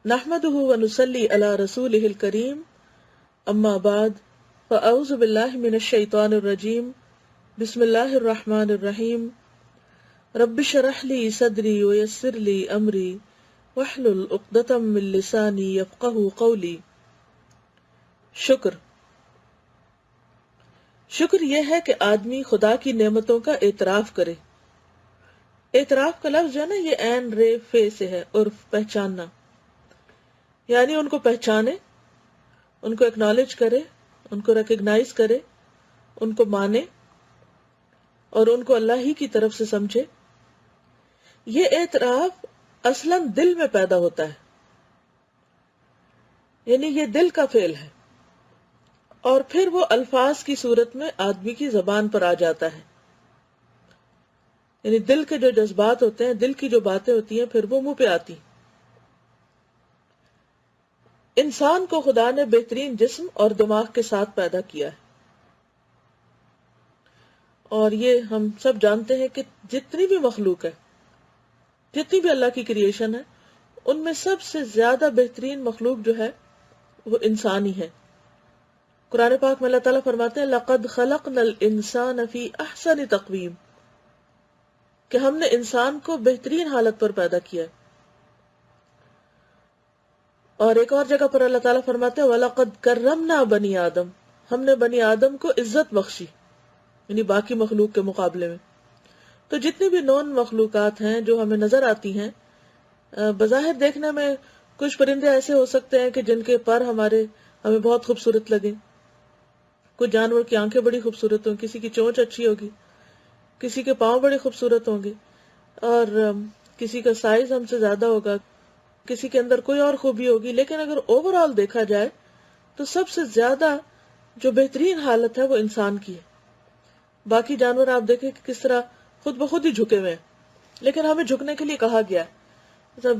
نحمده ونصلي على رسوله الكريم اما بعد فاعوذ بالله من الشيطان الرجيم بسم الله الرحمن الرحيم رب اشرح لي صدري ويسر لي امري واحلل عقدة من لساني يفقهوا قولي۔ شکر یہ ہے کہ آدمی خدا کی نعمتوں کا اعتراف کرے۔ اعتراف کا لفظ جو ہے نا یہ عین رے فے سے ہے، عرف پہچاننا، یعنی ان کو پہچانے، ان کو اکنالج کرے، ان کو ریکگنائز کرے، ان کو مانے اور ان کو اللہ ہی کی طرف سے سمجھے۔ یہ اعتراف اصلاً دل میں پیدا ہوتا ہے، یعنی یہ دل کا فعل ہے، اور پھر وہ الفاظ کی صورت میں آدمی کی زبان پر آ جاتا ہے، یعنی دل کے جو جذبات ہوتے ہیں، دل کی جو باتیں ہوتی ہیں، پھر وہ منہ پہ آتی۔ انسان کو خدا نے بہترین جسم اور دماغ کے ساتھ پیدا کیا ہے، اور یہ ہم سب جانتے ہیں کہ جتنی بھی مخلوق ہے، جتنی بھی اللہ کی کریشن ہے، ان میں سب سے زیادہ بہترین مخلوق جو ہے وہ انسان ہی ہے۔ قرآن پاک میں اللہ تعالیٰ فرماتے ہیں لَقَدْ خَلَقْنَا الْإِنسَانَ فِي أَحْسَنِ تَقْوِيمٍ، کہ ہم نے انسان کو بہترین حالت پر پیدا کیا ہے۔ اور ایک اور جگہ پر اللہ تعالیٰ فرماتے ہیں وَلَقَدْ كَرَّمْنَا بَنِي آدم، ہم نے بنی آدم کو عزت بخشی، یعنی باقی مخلوق کے مقابلے میں۔ تو جتنی بھی نون مخلوقات ہیں جو ہمیں نظر آتی ہیں، بظاہر دیکھنے میں کچھ پرندے ایسے ہو سکتے ہیں کہ جن کے پر ہمیں بہت خوبصورت لگیں، کچھ جانور کی آنکھیں بڑی خوبصورت ہوں، کسی کی چونچ اچھی ہوگی، کسی کے پاؤں بڑے خوبصورت ہوں گے، اور کسی کا سائز ہم سے زیادہ ہوگا، کسی کے اندر کوئی اور خوبی ہوگی، لیکن اگر اوور آل دیکھا جائے تو سب سے زیادہ جو بہترین حالت ہے وہ انسان کی ہے۔ باقی جانور آپ دیکھیں کہ کس طرح خود بخود ہی جھکے ہوئے ہیں، لیکن ہمیں جھکنے کے لیے کہا گیا ہے۔ جب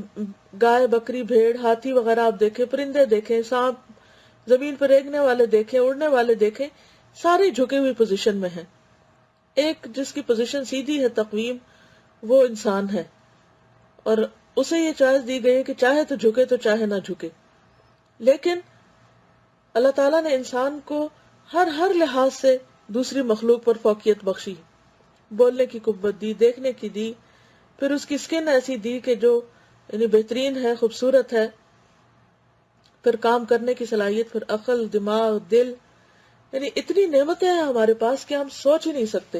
گائے، بکری، بھیڑ، ہاتھی وغیرہ آپ دیکھیں، پرندے دیکھیں، سانپ، زمین پر رینگنے والے دیکھیں، اڑنے والے دیکھیں، سارے جھکے ہوئی پوزیشن میں ہیں۔ ایک جس کی پوزیشن سیدھی ہے تقویم، وہ انسان ہے، اور اسے یہ چوائس دی گئی ہے کہ چاہے تو جھکے تو چاہے نہ جھکے۔ لیکن اللہ تعالیٰ نے انسان کو ہر لحاظ سے دوسری مخلوق پر فوقیت بخشی، بولنے کی قوت دی، دیکھنے کی دی، پھر اس کی سکن ایسی دی کہ جو یعنی بہترین ہے، خوبصورت ہے، پھر کام کرنے کی صلاحیت، پھر عقل، دماغ، دل، یعنی اتنی نعمتیں ہیں ہمارے پاس کہ ہم سوچ ہی نہیں سکتے۔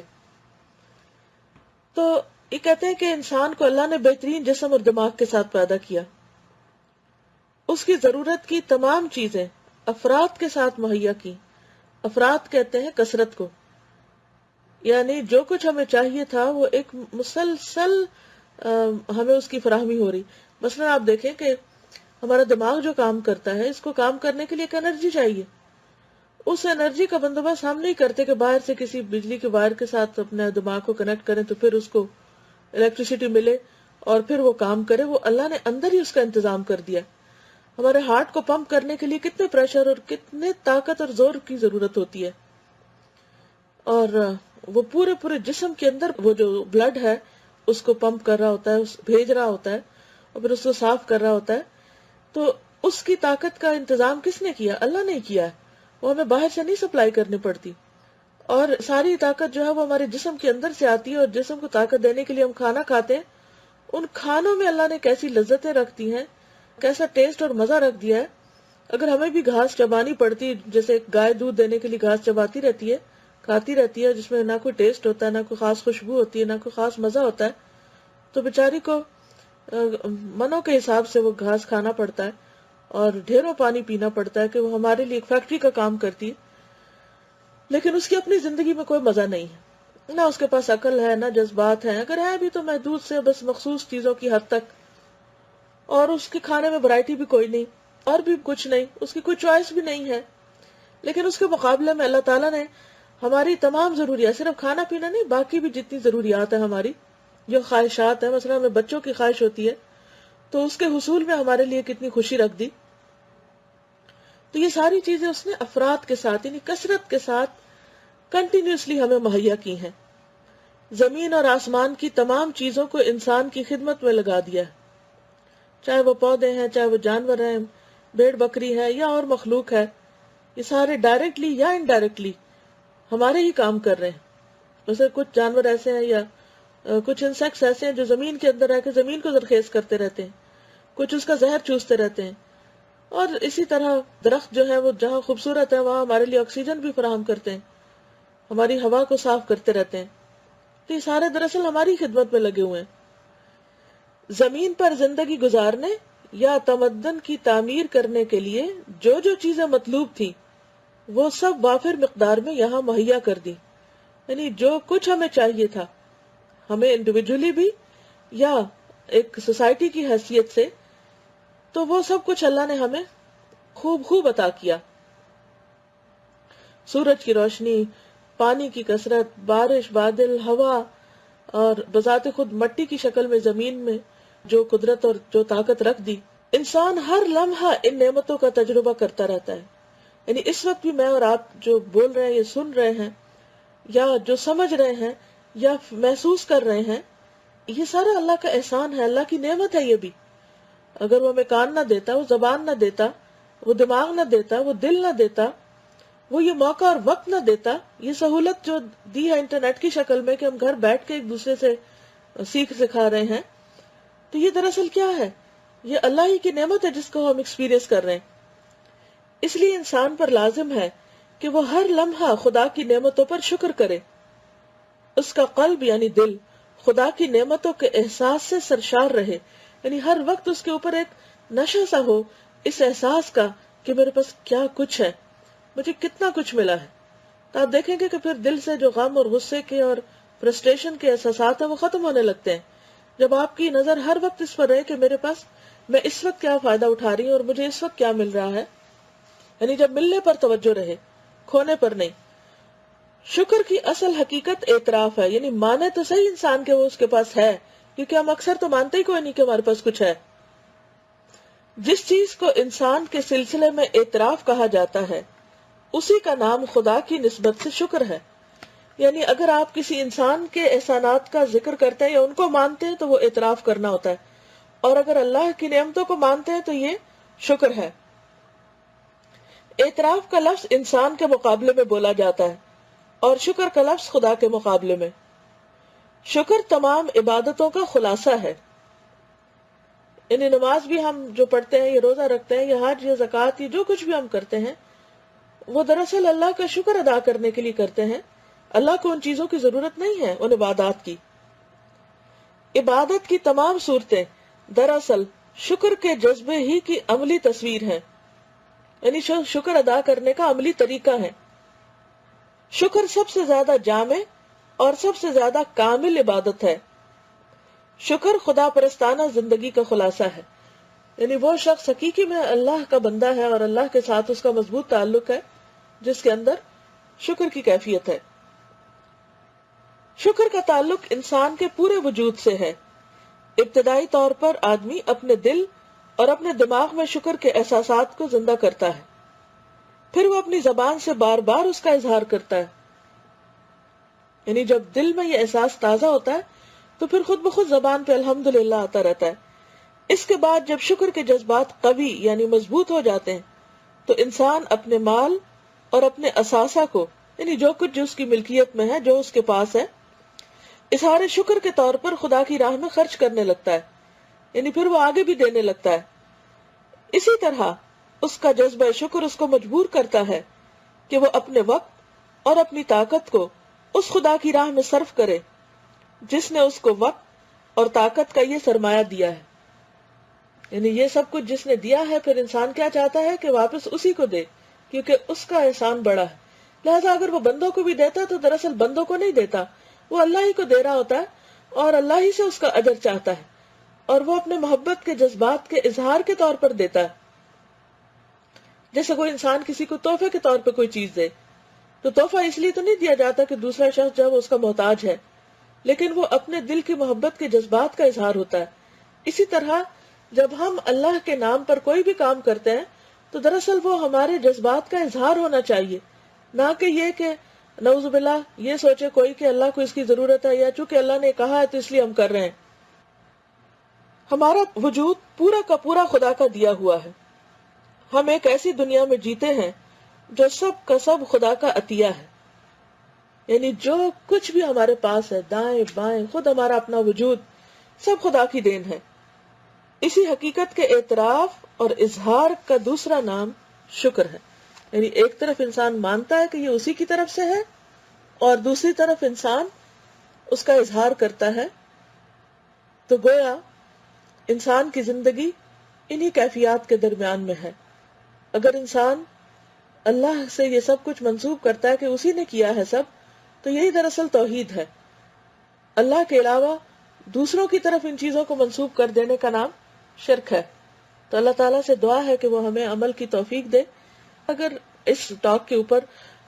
تو یہ کہتے ہیں کہ انسان کو اللہ نے بہترین جسم اور دماغ کے ساتھ پیدا کیا، اس کی ضرورت کی تمام چیزیں افراد کے ساتھ مہیا کی۔ افراد کہتے ہیں کثرت کو، یعنی جو کچھ ہمیں چاہیے تھا وہ ایک مسلسل ہمیں اس کی فراہمی ہو رہی۔ مثلا آپ دیکھیں کہ ہمارا دماغ جو کام کرتا ہے، اس کو کام کرنے کے لیے ایک انرجی چاہیے۔ اس انرجی کا بندوبست ہم نہیں کرتے کہ باہر سے کسی بجلی کے وائر کے ساتھ اپنے دماغ کو کنیکٹ کریں تو پھر اس کو الیکٹریسٹی ملے اور پھر وہ کام کرے۔ وہ اللہ نے اندر ہی اس کا انتظام کر دیا۔ ہمارے ہارٹ کو پمپ کرنے کے لیے کتنے پریشر اور کتنے طاقت اور زور کی ضرورت ہوتی ہے، اور وہ پورے جسم کے اندر وہ جو بلڈ ہے اس کو پمپ کر رہا ہوتا ہے، بھیج رہا ہوتا ہے، اور پھر اس کو صاف کر رہا ہوتا ہے۔ تو اس کی طاقت کا انتظام کس نے کیا؟ اللہ نے کیا ہے۔ وہ ہمیں باہر سے نہیں سپلائی کرنی پڑتی، اور ساری طاقت جو ہے وہ ہمارے جسم کے اندر سے آتی ہے، اور جسم کو طاقت دینے کے لیے ہم کھانا کھاتے ہیں۔ ان کھانوں میں اللہ نے کیسی لذتیں رکھ دی ہیں، کیسا ٹیسٹ اور مزہ رکھ دیا ہے۔ اگر ہمیں بھی گھاس چبانی پڑتی، جیسے گائے دودھ دینے کے لیے گھاس چباتی رہتی ہے، کھاتی رہتی ہے، جس میں نہ کوئی ٹیسٹ ہوتا ہے، نہ کوئی خاص خوشبو ہوتی ہے، نہ کوئی خاص مزہ ہوتا ہے، تو بیچاری کو منوں کے حساب سے وہ گھاس کھانا پڑتا ہے، اور ڈھیروں پانی پینا پڑتا ہے کہ وہ ہمارے لیے ایک فیکٹری کا کام کرتی ہے۔ لیکن اس کی اپنی زندگی میں کوئی مزہ نہیں ہے، نہ اس کے پاس عقل ہے، نہ جذبات ہیں، اگر ہے بھی تو محدود سے بس مخصوص چیزوں کی حد تک، اور اس کے کھانے میں ورائٹی بھی کوئی نہیں، اور بھی کچھ نہیں، اس کی کوئی چوائس بھی نہیں ہے۔ لیکن اس کے مقابلے میں اللہ تعالیٰ نے ہماری تمام ضروریات، صرف کھانا پینا نہیں، باقی بھی جتنی ضروریات ہیں ہماری، جو خواہشات ہیں، مثلا ہمیں بچوں کی خواہش ہوتی ہے تو اس کے حصول میں ہمارے لیے کتنی خوشی رکھ دی۔ تو یہ ساری چیزیں اس نے افراد کے ساتھ، یعنی کثرت کے ساتھ کنٹینیوسلی ہمیں مہیا کی ہیں۔ زمین اور آسمان کی تمام چیزوں کو انسان کی خدمت میں لگا دیا ہے، چاہے وہ پودے ہیں، چاہے وہ جانور ہیں، بھیڑ بکری ہے یا اور مخلوق ہے، یہ سارے ڈائریکٹلی یا انڈائریکٹلی ہمارے ہی کام کر رہے ہیں. ویسے کچھ جانور ایسے ہیں یا کچھ انسیکٹس ایسے ہیں جو زمین کے اندر رہ کے زمین کو زرخیز کرتے رہتے ہیں، کچھ اس کا زہر چوستے رہتے ہیں، اور اسی طرح درخت جو ہے وہ جہاں خوبصورت ہے وہاں ہمارے لیے آکسیجن بھی فراہم کرتے ہیں، ہماری ہوا کو صاف کرتے رہتے ہیں. تو یہ سارے دراصل ہماری خدمت میں لگے ہوئے ہیں. زمین پر زندگی گزارنے یا تمدن کی تعمیر کرنے کے لیے جو جو چیزیں مطلوب تھی وہ سب وافر مقدار میں یہاں مہیا کر دی. یعنی جو کچھ ہمیں چاہیے تھا، ہمیں انڈیویجولی بھی یا ایک سوسائٹی کی حیثیت سے، تو وہ سب کچھ اللہ نے ہمیں خوب عطا کیا. سورج کی روشنی، پانی کی کثرت، بارش، بادل، ہوا، اور بذات خود مٹی کی شکل میں زمین میں جو قدرت اور جو طاقت رکھ دی. انسان ہر لمحہ ان نعمتوں کا تجربہ کرتا رہتا ہے. یعنی اس وقت بھی میں اور آپ جو بول رہے ہیں، یہ سن رہے ہیں یا جو سمجھ رہے ہیں یا محسوس کر رہے ہیں، یہ سارا اللہ کا احسان ہے، اللہ کی نعمت ہے. یہ بھی اگر وہ ہمیں کان نہ دیتا، وہ زبان نہ دیتا، وہ دماغ نہ دیتا، وہ دل نہ دیتا، وہ یہ موقع اور وقت نہ دیتا، یہ سہولت جو دی ہے انٹرنیٹ کی شکل میں کہ ہم گھر بیٹھ کے ایک دوسرے سے سیکھ سکھا رہے ہیں، تو یہ دراصل کیا ہے؟ یہ اللہ ہی کی نعمت ہے جس کو ہم ایکسپیرینس کر رہے ہیں. اس لیے انسان پر لازم ہے کہ وہ ہر لمحہ خدا کی نعمتوں پر شکر کرے. اس کا قلب یعنی دل خدا کی نعمتوں کے احساس سے سرشار رہے. یعنی ہر وقت اس کے اوپر ایک نشہ سا ہو اس احساس کا کہ میرے پاس کیا کچھ ہے، مجھے کتنا کچھ ملا ہے. تو آپ دیکھیں گے کہ پھر دل سے جو غم اور غصے کے اور فرسٹریشن کے احساسات ہیں وہ ختم ہونے لگتے ہیں جب آپ کی نظر ہر وقت اس پر رہے کہ میرے پاس میں اس وقت کیا فائدہ اٹھا رہی ہوں اور مجھے اس وقت کیا مل رہا ہے. یعنی جب ملنے پر توجہ رہے، کھونے پر نہیں. شکر کی اصل حقیقت اعتراف ہے. یعنی مانے تو صحیح انسان کہ وہ اس کے پاس ہے، کیونکہ ہم اکثر تو مانتے ہی کوئی نہیں کہ ہمارے پاس کچھ ہے. جس چیز کو انسان کے سلسلے میں اعتراف کہا جاتا ہے اسی کا نام خدا کی نسبت سے شکر ہے. یعنی اگر آپ کسی انسان کے احسانات کا ذکر کرتے ہیں یا ان کو مانتے ہیں تو وہ اعتراف کرنا ہوتا ہے، اور اگر اللہ کی نعمتوں کو مانتے ہیں تو یہ شکر ہے. اعتراف کا لفظ انسان کے مقابلے میں بولا جاتا ہے اور شکر کا لفظ خدا کے مقابلے میں. شکر تمام عبادتوں کا خلاصہ ہے. یعنی نماز بھی ہم جو پڑھتے ہیں، یہ روزہ رکھتے ہیں، یہ حج یا زکوٰۃ، یہ جو کچھ بھی ہم کرتے ہیں وہ دراصل اللہ کا شکر ادا کرنے کے لیے کرتے ہیں. اللہ کو ان چیزوں کی ضرورت نہیں ہے، ان عبادات کی. عبادت کی تمام صورتیں دراصل شکر کے جذبے ہی کی عملی تصویر ہیں. یعنی شکر ادا کرنے کا عملی طریقہ ہے. شکر سب سے زیادہ جامع اور سب سے زیادہ کامل عبادت ہے. شکر خدا پرستانہ زندگی کا خلاصہ ہے. یعنی وہ شخص حقیقی میں اللہ کا بندہ ہے اور اللہ کے ساتھ اس کا مضبوط تعلق ہے جس کے اندر شکر کی کیفیت ہے. شکر کا تعلق انسان کے پورے وجود سے ہے. ابتدائی طور پر آدمی اپنے دل اور اپنے دماغ میں شکر کے احساسات کو زندہ کرتا ہے، پھر وہ اپنی زبان سے بار بار اس کا اظہار کرتا ہے. یعنی جب دل میں یہ احساس تازہ ہوتا ہے تو پھر خود بخود زبان پہ الحمدللہ آتا رہتا ہے. اس کے بعد جب شکر کے جذبات قوی یعنی مضبوط ہو جاتے ہیں تو انسان اپنے مال اور اپنے اثاثہ کو، یعنی جو کچھ جو اس کی ملکیت میں ہے، جو اس کے پاس ہے، اظہار شکر کے طور پر خدا کی راہ میں خرچ کرنے لگتا ہے. یعنی پھر وہ آگے بھی دینے لگتا ہے. اسی طرح اس کا جذبہ شکر اس کو مجبور کرتا ہے کہ وہ اپنے وقت اور اپنی طاقت کو اس خدا کی راہ میں صرف کرے جس نے اس کو وقت اور طاقت کا یہ سرمایہ دیا ہے. یعنی یہ سب کچھ جس نے دیا ہے، پھر انسان کیا چاہتا ہے کہ واپس اسی کو دے، کیونکہ اس کا احسان بڑا ہے. لہٰذا اگر وہ بندوں کو بھی دیتا تو دراصل بندوں کو نہیں دیتا، وہ اللہ ہی کو دے رہا ہوتا ہے اور اللہ ہی سے اس کا اجر چاہتا ہے، اور وہ اپنے محبت کے جذبات کے اظہار کے طور پر دیتا ہے. جیسے کوئی انسان کسی کو تحفے کے طور پہ کوئی چیز دے تو تحفہ اس لیے تو نہیں دیا جاتا کہ دوسرا شخص جو ہے اس کا محتاج ہے، لیکن وہ اپنے دل کی محبت کے جذبات کا اظہار ہوتا ہے. اسی طرح جب ہم اللہ کے نام پر کوئی بھی کام کرتے ہیں تو دراصل وہ ہمارے جذبات کا اظہار ہونا چاہیے، نہ کہ یہ کہ نعوذ باللہ یہ سوچے کوئی کہ اللہ کو اس کی ضرورت ہے یا چونکہ اللہ نے کہا ہے تو اس لیے ہم کر رہے ہیں. ہمارا وجود پورا کا پورا خدا کا دیا ہوا ہے. ہم ایک ایسی دنیا میں جیتے ہیں جو سب کا سب خدا کا عطیہ ہے. یعنی جو کچھ بھی ہمارے پاس ہے، دائیں بائیں، خود ہمارا اپنا وجود، سب خدا کی دین ہے. اسی حقیقت کے اعتراف اور اظہار کا دوسرا نام شکر ہے. یعنی ایک طرف انسان مانتا ہے کہ یہ اسی کی طرف سے ہے، اور دوسری طرف انسان اس کا اظہار کرتا ہے. تو گویا انسان کی زندگی انہی کیفیات کے درمیان میں ہے. اگر انسان اللہ سے یہ سب کچھ منسوب کرتا ہے کہ اسی نے کیا ہے سب، تو یہی دراصل توحید ہے. اللہ کے علاوہ دوسروں کی طرف ان چیزوں کو منسوب کر دینے کا نام شرک ہے. تو اللہ تعالیٰ سے دعا ہے کہ وہ ہمیں عمل کی توفیق دے. اگر اس ٹاک کے اوپر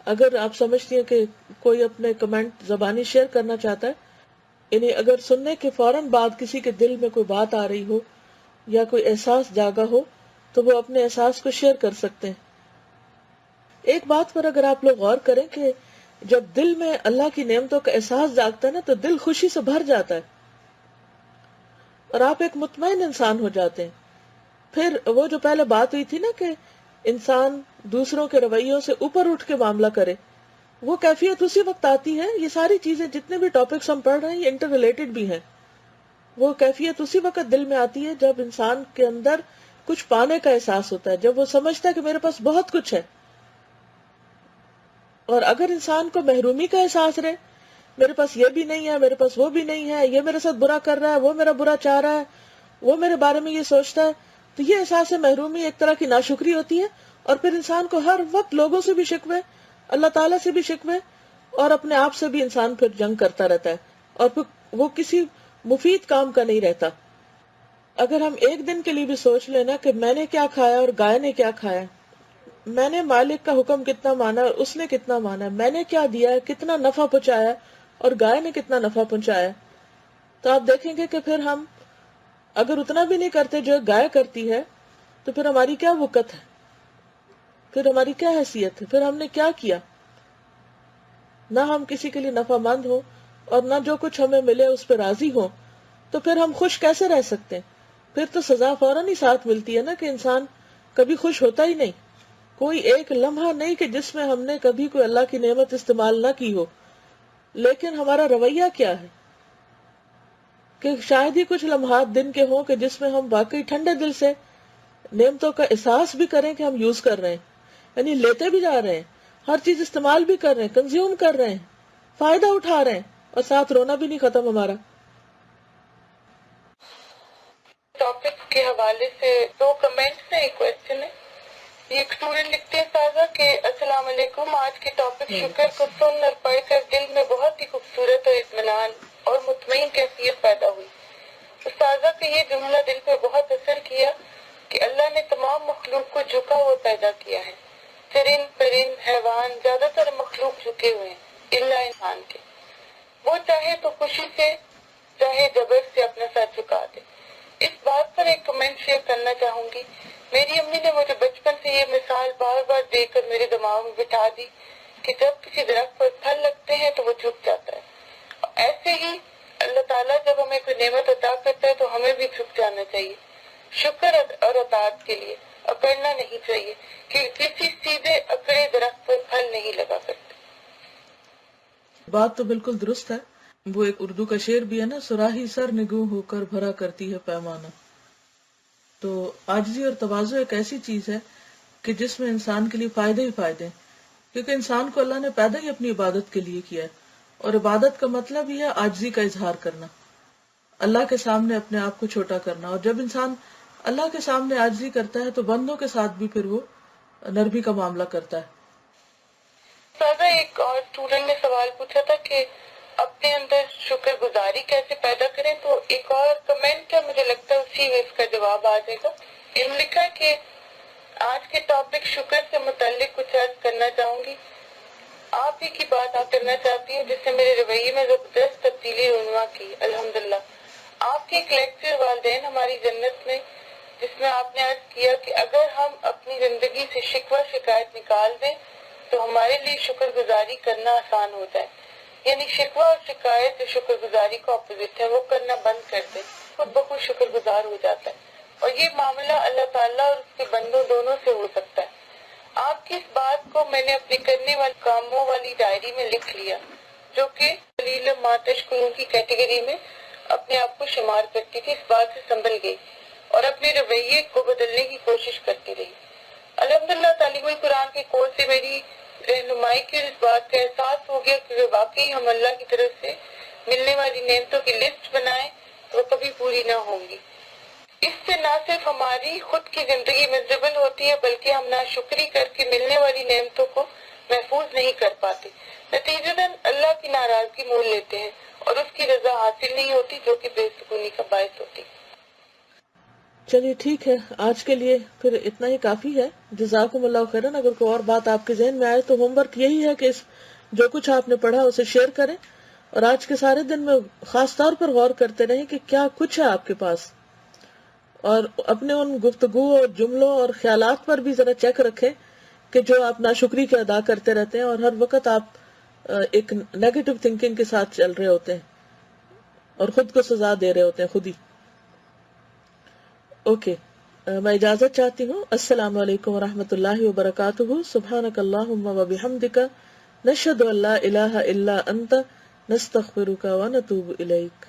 اگر آپ سمجھتی ہیں کہ کوئی اپنے کمنٹ زبانی شیئر کرنا چاہتا ہے، یعنی اگر سننے کے فوراً بعد کسی کے دل میں کوئی بات آ رہی ہو یا کوئی احساس جاگا ہو، تو وہ اپنے احساس کو شیئر کر سکتے ہیں. ایک بات پر اگر آپ لوگ غور کریں کہ جب دل میں اللہ کی نعمتوں کا احساس جاگتا ہے نا، تو دل خوشی سے بھر جاتا ہے اور آپ ایک مطمئن انسان ہو جاتے ہیں. پھر وہ جو پہلے بات ہوئی تھی نا کہ انسان دوسروں کے رویوں سے اوپر اٹھ کے معاملہ کرے، وہ کیفیت اسی وقت آتی ہے. یہ ساری چیزیں جتنے بھی ٹاپکس ہم پڑھ رہے ہیں یہ انٹر ریلیٹڈ بھی ہیں. وہ کیفیت اسی وقت دل میں آتی ہے جب انسان کے اندر کچھ پانے کا احساس ہوتا ہے، جب وہ سمجھتا ہے کہ میرے پاس بہت کچھ ہے. اور اگر انسان کو محرومی کا احساس رہے، میرے پاس یہ بھی نہیں ہے، میرے پاس وہ بھی نہیں ہے، یہ میرے ساتھ برا کر رہا ہے، وہ میرا برا چاہ رہا ہے، وہ میرے بارے میں یہ سوچتا ہے، تو یہ احساس محرومی ایک طرح کی ناشکری ہوتی ہے. اور پھر انسان کو ہر وقت لوگوں سے بھی شکوے، اللہ تعالیٰ سے بھی شکوے، اور اپنے آپ سے بھی انسان پھر جنگ کرتا رہتا ہے، اور پھر وہ کسی مفید کام کا نہیں رہتا. اگر ہم ایک دن کے لیے بھی سوچ لینا کہ میں نے کیا کھایا اور گائے نے کیا کھایا، میں نے مالک کا حکم کتنا مانا اور اس نے کتنا مانا، میں نے کیا دیا ہے، کتنا نفع پہنچایا اور گائے نے کتنا نفع پہنچایا، تو آپ دیکھیں گے کہ پھر ہم اگر اتنا بھی نہیں کرتے جو گائے کرتی ہے، تو پھر ہماری کیا وقت ہے، پھر ہماری کیا حیثیت ہے، پھر ہم نے کیا کیا. نہ ہم کسی کے لیے نفع مند ہوں اور نہ جو کچھ ہمیں ملے اس پہ راضی ہوں، تو پھر ہم خوش کیسے رہ سکتے ہیں؟ پھر تو سزا فوراً ہی ساتھ ملتی ہے نا کہ انسان کبھی خوش ہوتا ہی نہیں. کوئی ایک لمحہ نہیں کہ جس میں ہم نے کبھی کوئی اللہ کی نعمت استعمال نہ کی ہو. لیکن ہمارا رویہ کیا ہے کہ شاید ہی کچھ لمحات دن کے ہوں کہ جس میں ہم واقعی ٹھنڈے دل سے نعمتوں کا احساس بھی کریں کہ ہم یوز کر رہے ہیں، یعنی لیتے بھی جا رہے ہیں، ہر چیز استعمال بھی کر رہے ہیں، کنزیوم کر رہے ہیں، فائدہ اٹھا رہے ہیں، اور ساتھ رونا بھی نہیں ختم ہمارا. ٹاپک کے حوالے سے 2 کمنٹس ہیں، ایک کوشچن ہے. یہ ایک اسٹوڈنٹ لکھتے ہیں تازہ کہ السلام علیکم، آج کے ٹاپک شکر کو سن اور پڑھ کر دل میں بہت ہی خوبصورت اور اطمینان اور مطمئن کیفیت پیدا ہوئی. استاذہ کا یہ جملہ دل پہ بہت اثر کیا کہ اللہ نے تمام مخلوق کو جھکا ہوا پیدا کیا ہے. چرند پرند حیوان زیادہ تر مخلوق جھکے ہوئے ہیں الا انسان کے. وہ چاہے تو خوشی سے چاہے جبر سے اپنا سر جھکا دے. اس بات پر ایک کمنٹ شیئر کرنا چاہوں گی. میری امی نے مجھے بچپن سے یہ مثال بار بار دے کر میرے دماغ میں بٹھا دی کہ جب کسی درخت پر پھل لگتے ہیں تو وہ جھک جاتا ہے. ایسے ہی اللہ تعالیٰ جب ہمیں کوئی نعمت عطا کرتا ہے تو ہمیں بھی جھک جانا چاہیے شکر اور اطاعت کے لیے، اکڑنا نہیں چاہیے کہ کسی سیدھے اکڑے درخت پر پھل نہیں لگا کرتے. بات تو بالکل درست ہے. وہ ایک اردو کا شعر بھی ہے نا، سراہی سر نگوں ہو کر بھرا کرتی ہے پیمانہ. تو عاجزی اور تواضع ایک ایسی چیز ہے کہ جس میں انسان کے لیے فائدے ہی فائدے ہیں، کیونکہ انسان کو اللہ نے پیدا ہی اپنی عبادت کے لیے کیا ہے، اور عبادت کا مطلب ہی ہے عاجزی کا اظہار کرنا، اللہ کے سامنے اپنے آپ کو چھوٹا کرنا. اور جب انسان اللہ کے سامنے عاجزی کرتا ہے تو بندوں کے ساتھ بھی پھر وہ نرمی کا معاملہ کرتا ہے. ایک اور اسٹوڈنٹ نے سوال پوچھا تھا کہ اپنے اندر شکر گزاری کیسے پیدا کریں، تو ایک اور کمنٹ ہے، مجھے لگتا ہے اسی میں اس کا جواب آ جائے گا. انہوں نے لکھا کہ آج کے ٹاپک شکر سے متعلق کچھ عرض کرنا چاہوں گی. آپ ہی کی بات کرنا چاہتی ہوں جس سے میرے رویے میں زبردست تبدیلی رونما کی. الحمدللہ آپ کے ایک لیکچر والدین ہماری جنت میں، جس میں آپ نے عرض کیا کہ اگر ہم اپنی زندگی سے شکوہ شکایت نکال دیں تو ہمارے لیے شکر گزاری کرنا آسان ہو جائے. یعنی شکوہ اور شکایت جو شکر گزاری کا اپوزٹ ہے وہ کرنا بند کر دیں. خود بخود شکر گزار ہو جاتا ہے، اور یہ معاملہ اللہ تعالیٰ اور اس کے بندوں دونوں سے ہو سکتا ہے۔ آپ کی اس بات کو میں نے اپنے کرنے والے کاموں والی ڈائری میں لکھ لیا، جو کہ قلیل ما تشکرون کی کیٹیگری میں اپنے آپ کو شمار کرتی تھی۔ اس بات سے سنبھل گئی اور اپنے رویے کو بدلنے کی کوشش کرتی رہی۔ الحمدللہ تعلیم القرآن کے کورس سے میری رہنمائی کی اس بات کا احساس ہو گیا کہ واقعی ہم اللہ کی طرف سے ملنے والی نعمتوں کی لسٹ بنائیں تو وہ کبھی پوری نہ ہوں گی۔ اس سے نہ صرف ہماری خود کی زندگی مزبل ہوتی ہے بلکہ ہم ناشکری کر کے ملنے والی نعمتوں کو محفوظ نہیں کر پاتے، نتیجتاً اللہ کی ناراضگی مول لیتے ہیں اور اس کی رضا حاصل نہیں ہوتی، جو کہ بے سکونی کا باعث ہوتی۔ چلیے ٹھیک ہے، آج کے لیے پھر اتنا ہی کافی ہے۔ جزاکم اللہ خیرن۔ اگر کوئی اور بات آپ کے ذہن میں آئے تو ہوم ورک یہی ہے کہ جو کچھ آپ نے پڑھا اسے شیئر کریں، اور آج کے سارے دن میں خاص طور پر غور کرتے رہیں کہ کیا کچھ ہے آپ کے پاس، اور اپنے ان گفتگو اور جملوں اور خیالات پر بھی ذرا چیک رکھیں کہ جو آپ ناشکری کے ادا کرتے رہتے ہیں اور ہر وقت آپ ایک نیگیٹو تھنکنگ کے ساتھ چل رہے ہوتے ہیں اور خود کو سزا دے رہے ہوتے ہیں خود ہی۔ اوکے، میں اجازت چاہتی ہوں۔ السلام علیکم ورحمۃ اللہ وبرکاتہ۔ سبحانک اللہم وبحمدک، نشہد ان لا الہ الا انت، نستغفرک ونتوب الیک۔